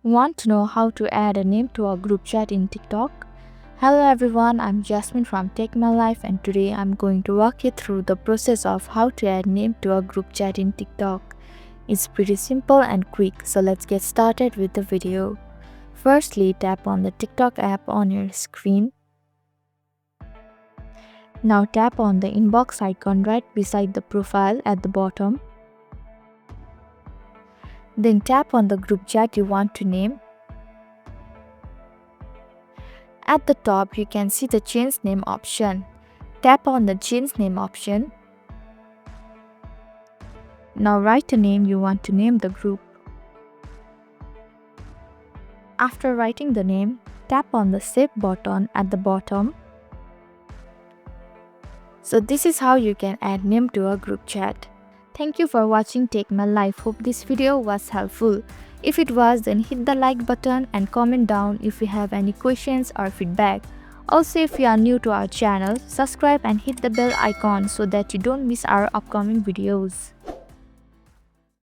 Want to know how to add a name to a group chat in TikTok? Hello everyone, I'm Jasmine from Take My Life and today I'm going to walk you through the process of how to add name to a group chat in TikTok. It's pretty simple and quick, so let's get started with the video. Firstly, tap on the TikTok app on your screen. Now tap on the inbox icon right beside the profile at the bottom. Then tap on the group chat you want to name. At the top, you can see the change name option. Tap on the change name option. Now write a name you want to name the group. After writing the name, tap on the save button at the bottom. So this is how you can add name to a group chat. Thank you for watching Take My Life. Hope this video was helpful. If it was, then hit the like button and comment down if you have any questions or feedback. Also, if you are new to our channel, subscribe and hit the bell icon so that you don't miss our upcoming videos.